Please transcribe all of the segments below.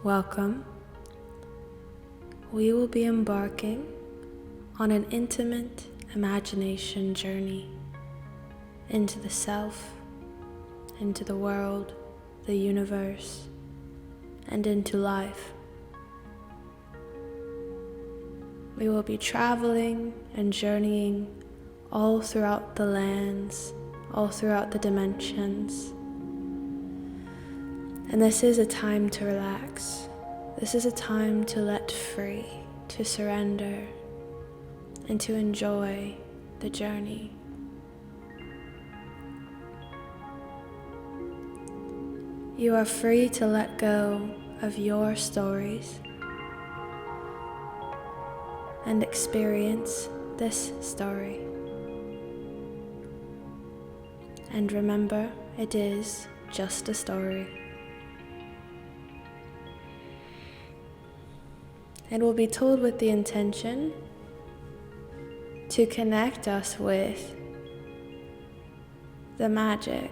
Welcome. We will be embarking on an intimate imagination journey into the self, into the world, the universe, and into life. We will be traveling and journeying all throughout the lands, all throughout the dimensions. And this is a time to relax. This is a time to let free, to surrender, and to enjoy the journey. You are free to let go of your stories and experience this story. And remember, it is just a story. It will be told with the intention to connect us with the magic,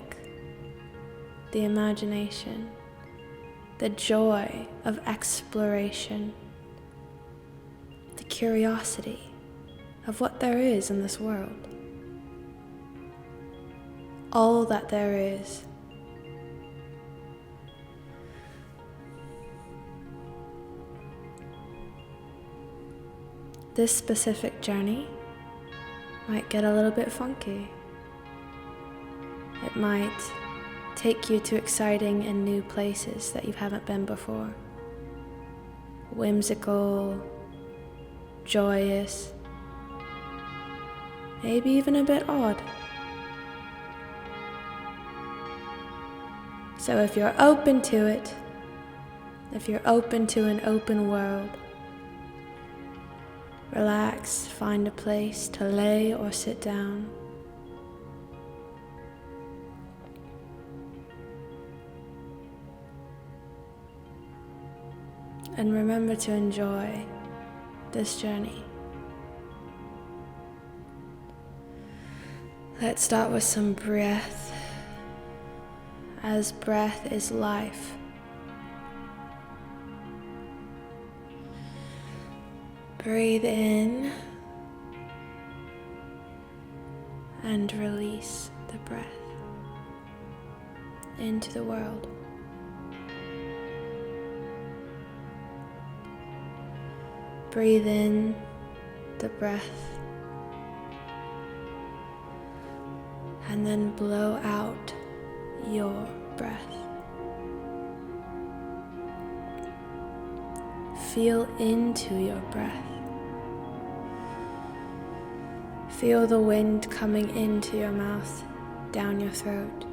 the imagination, the joy of exploration, the curiosity of what there is in this world. All that there is. This specific journey might get a little bit funky. It might take you to exciting and new places that you haven't been before. Whimsical, joyous, maybe even a bit odd. So if you're open to it, if you're open to an open world, relax, find a place to lay or sit down. And remember to enjoy this journey. Let's start with some breath, as breath is life. Breathe in and release the breath into the world. Breathe in the breath and then blow out your breath. Feel into your breath. Feel the wind coming into your mouth, down your throat.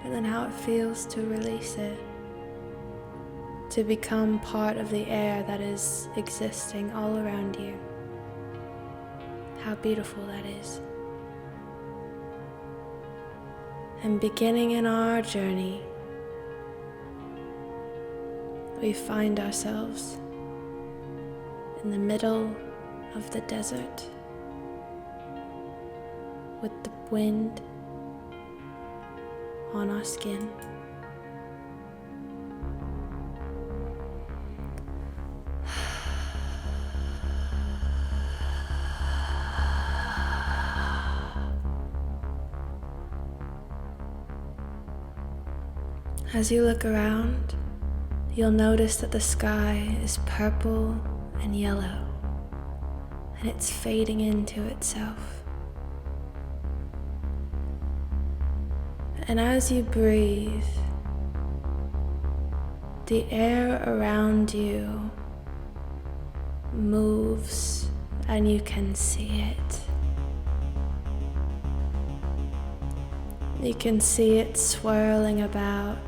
And then how it feels to release it, to become part of the air that is existing all around you. How beautiful that is. And beginning in our journey, we find ourselves in the middle of the desert with the wind on our skin. As you look around, you'll notice that the sky is purple and yellow, and it's fading into itself. And as you breathe, the air around you moves and you can see it. You can see it swirling about.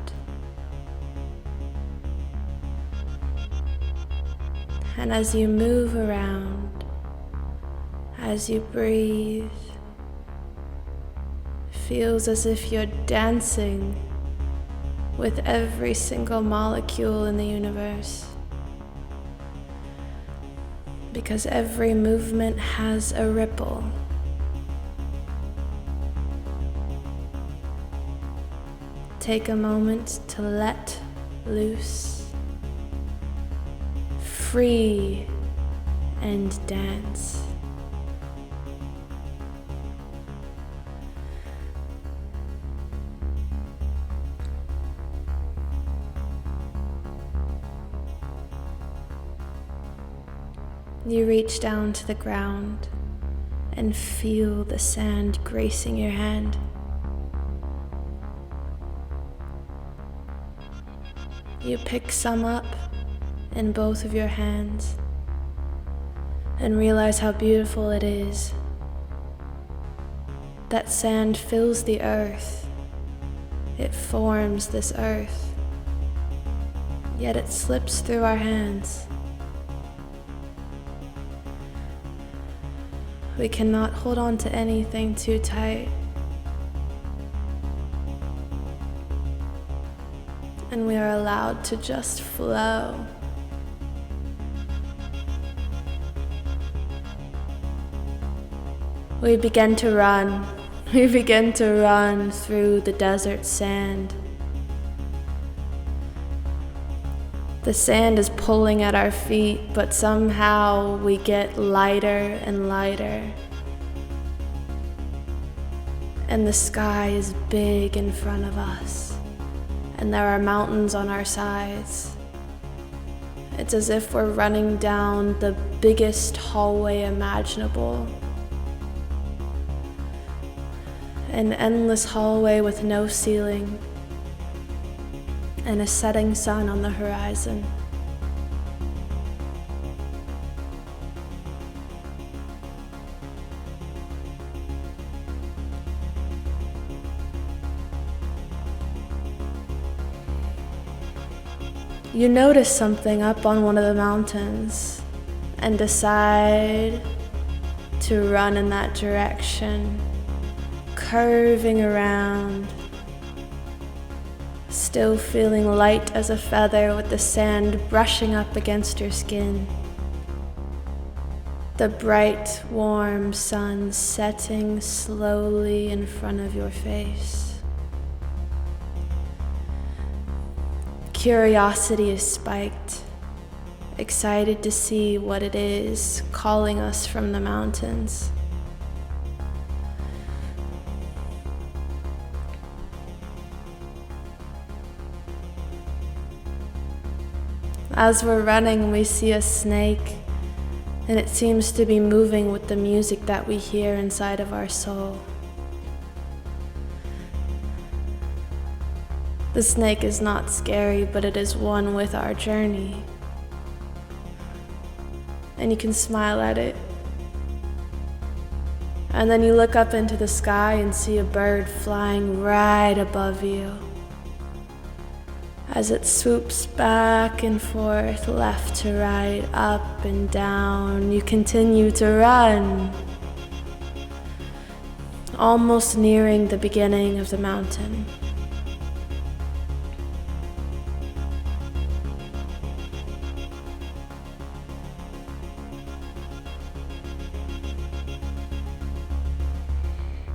And as you move around, as you breathe, it feels as if you're dancing with every single molecule in the universe. Because every movement has a ripple. take a moment to let loose, free, and dance. You reach down to the ground and feel the sand gracing your hand. You pick some up in both of your hands and realize how beautiful it is. That sand fills the earth. It forms this earth, yet it slips through our hands. We cannot hold on to anything too tight. And we are allowed to just flow. We begin to run. We begin to run through the desert sand. The sand is pulling at our feet, but somehow we get lighter and lighter. And the sky is big in front of us, and there are mountains on our sides. It's as if we're running down the biggest hallway imaginable. An endless hallway with no ceiling, and a setting sun on the horizon. You notice something up on one of the mountains and decide to run in that direction, curving around, still feeling light as a feather with the sand brushing up against your skin. The bright, warm sun setting slowly in front of your face. Curiosity is spiked, excited to see what it is calling us from the mountains. As we're running, we see a snake, and it seems to be moving with the music that we hear inside of our soul. The snake is not scary, but it is one with our journey. And you can smile at it. And then you look up into the sky and see a bird flying right above you. As it swoops back and forth, left to right, up and down, you continue to run, almost nearing the beginning of the mountain.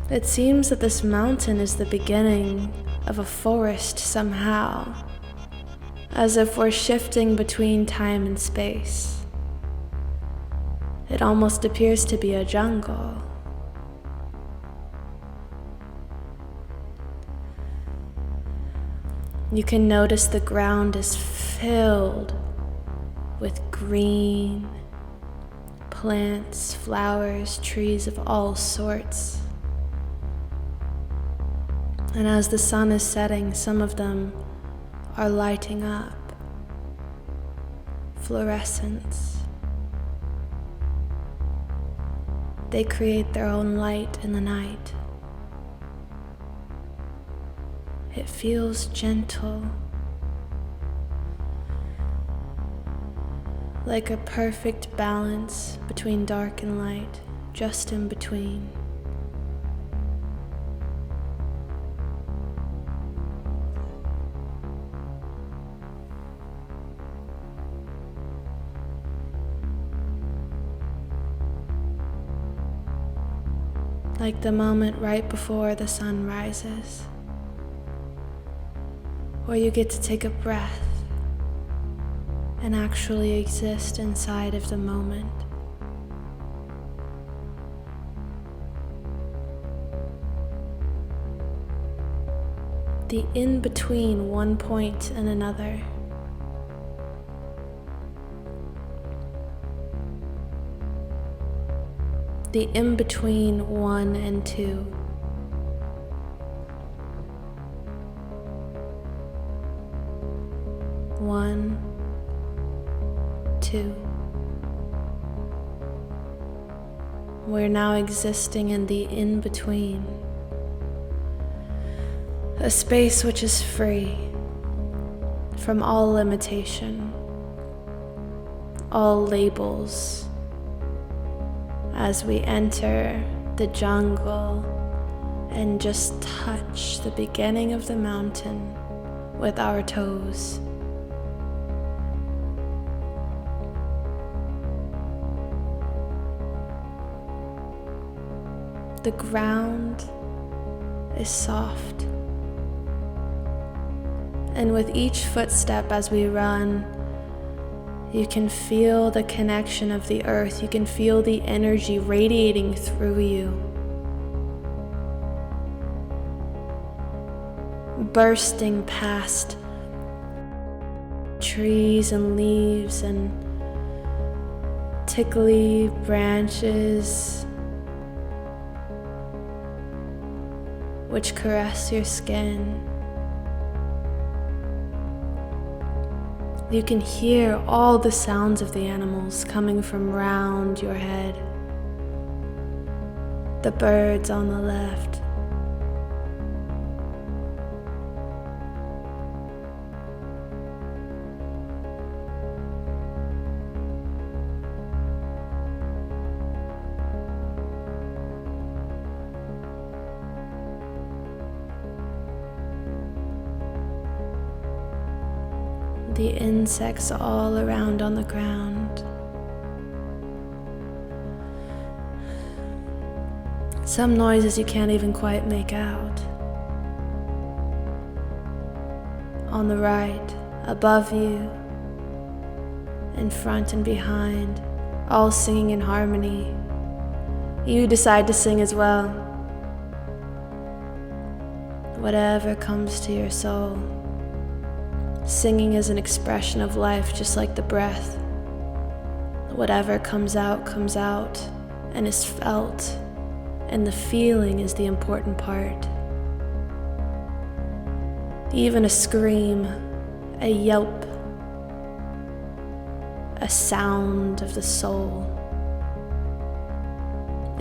It seems that this mountain is the beginning of a forest somehow, as if we're shifting between time and space. It almost appears to be a jungle. You can notice the ground is filled with green plants, flowers, trees of all sorts. And as the sun is setting, some of them are lighting up, fluorescence. They create their own light in the night. It feels gentle, like a perfect balance between dark and light, just in between. Like the moment right before the sun rises. where you get to take a breath and actually exist inside of the moment. The in-between one point and another. The in-between 1 and 2. One, 2. We're now existing in the in-between. A space which is free from all limitation, all labels, as we enter the jungle and just touch the beginning of the mountain with our toes. The ground is soft, and with each footstep as we run, you can feel the connection of the earth. You can feel the energy radiating through you, bursting past trees and leaves and tickly branches which caress your skin. You can hear all the sounds of the animals coming from round your head. The birds on the left. The insects all around on the ground. Some noises you can't even quite make out. On the right, above you, in front and behind, all singing in harmony. You decide to sing as well. Whatever comes to your soul. Singing is an expression of life, just like the breath. Whatever comes out and is felt, and the feeling is the important part. Even a scream, a yelp, a sound of the soul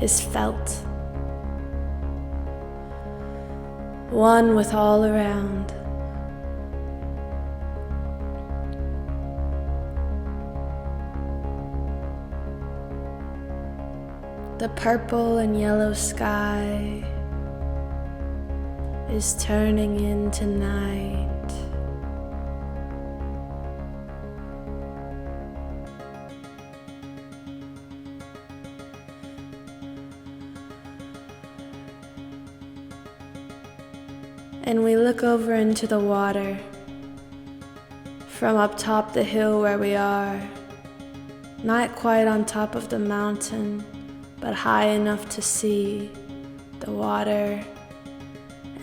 is felt. One with all around. The purple and yellow sky is turning into night. And we look over into the water from up top the hill where we are, not quite on top of the mountain, but high enough to see the water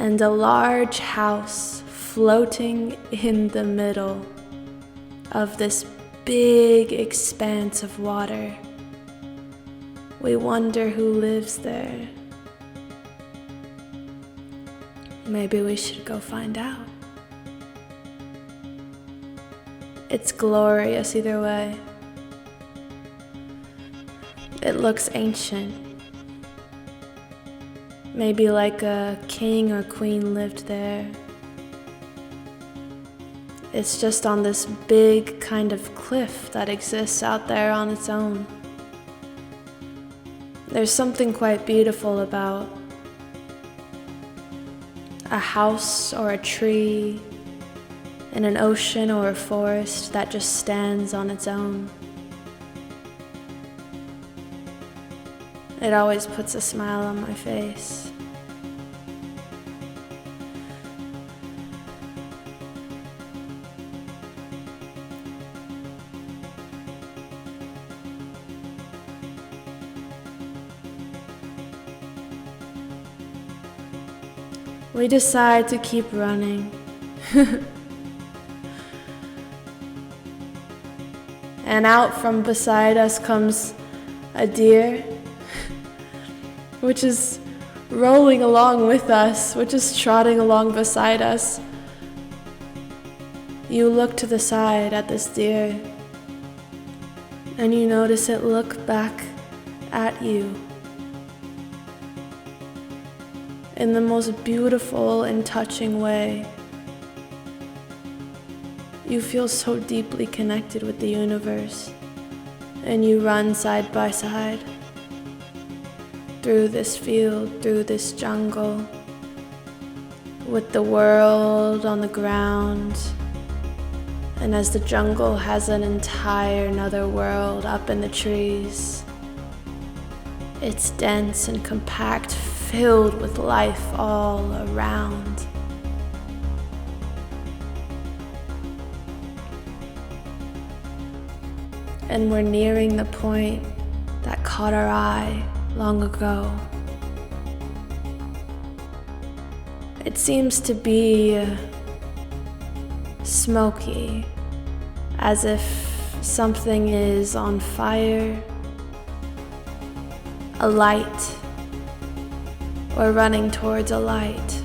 and a large house floating in the middle of this big expanse of water. We wonder who lives there. Maybe we should go find out. It's glorious either way. It looks ancient. Maybe like a king or queen lived there. It's just on this big kind of cliff that exists out there on its own. There's something quite beautiful about a house or a tree in an ocean or a forest that just stands on its own. It always puts a smile on my face. we decide to keep running. And out from beside us comes a deer, which is rolling along with us, which is trotting along beside us. You look to the side at this deer, and you notice it look back at you in the most beautiful and touching way. You feel so deeply connected with the universe, and you run side by side through this field, through this jungle, with the world on the ground. And as the jungle has an entire another world up in the trees, it's dense and compact, filled with life all around. And we're nearing the point that caught our eye long ago. It seems to be smoky, as if something is on fire, a light, or running towards a light.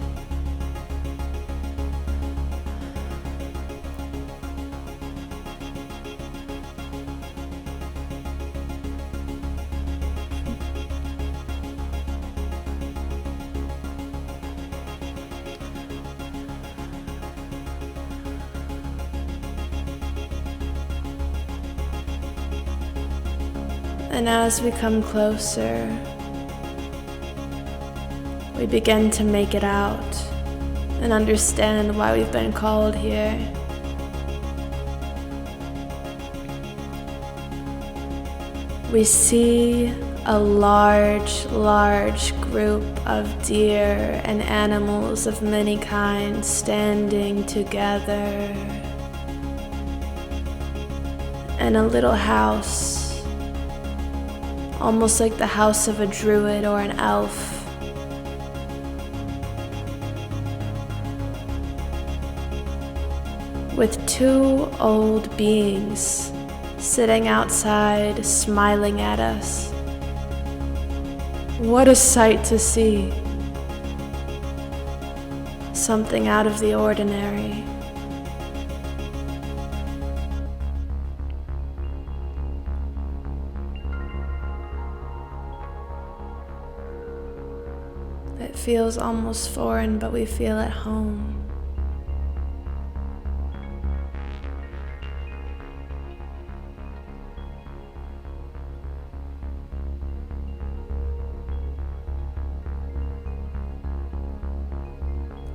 And as we come closer, we begin to make it out and understand why we've been called here. We see a large group of deer and animals of many kinds standing together in a little house, almost like the house of a druid or an elf. With two old beings sitting outside, smiling at us. What a sight to see. Something out of the ordinary. It feels almost foreign, but we feel at home.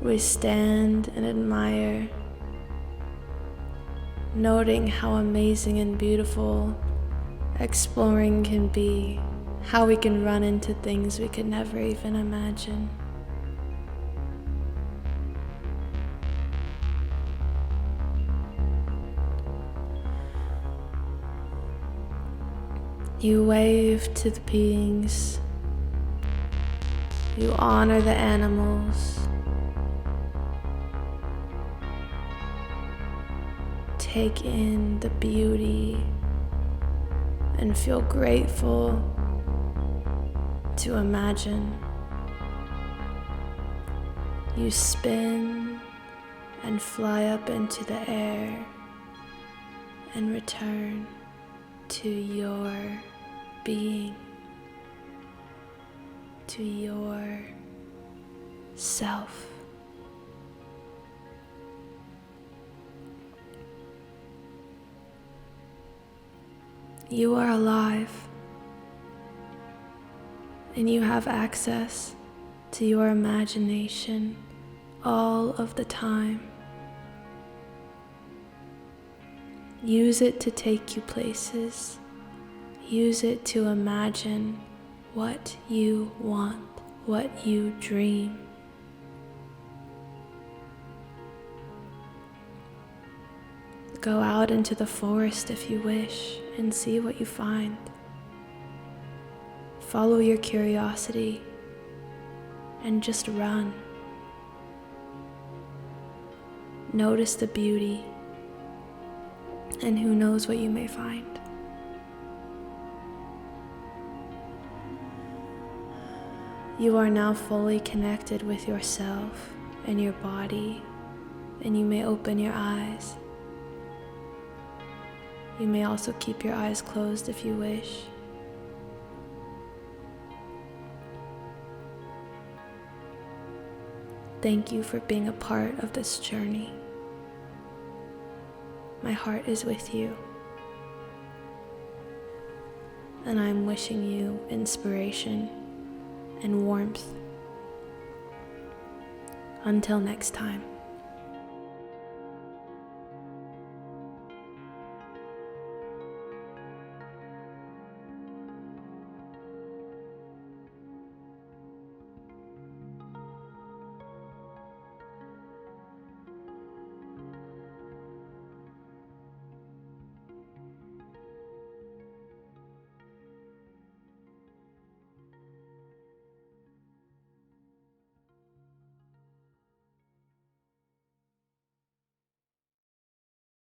We stand and admire, noting how amazing and beautiful exploring can be, how we can run into things we could never even imagine. You wave to the beings, you honor the animals, take in the beauty and feel grateful to imagine. You spin and fly up into the air and return to your being, to your self. You are alive, and you have access to your imagination all of the time. Use it to take you places. Use it to imagine what you want, what you dream. Go out into the forest if you wish and see what you find. Follow your curiosity and just run. Notice the beauty, and who knows what you may find. You are now fully connected with yourself and your body, and you may open your eyes. You may also keep your eyes closed if you wish. Thank you for being a part of this journey. My heart is with you, and I'm wishing you inspiration and warmth. Until next time.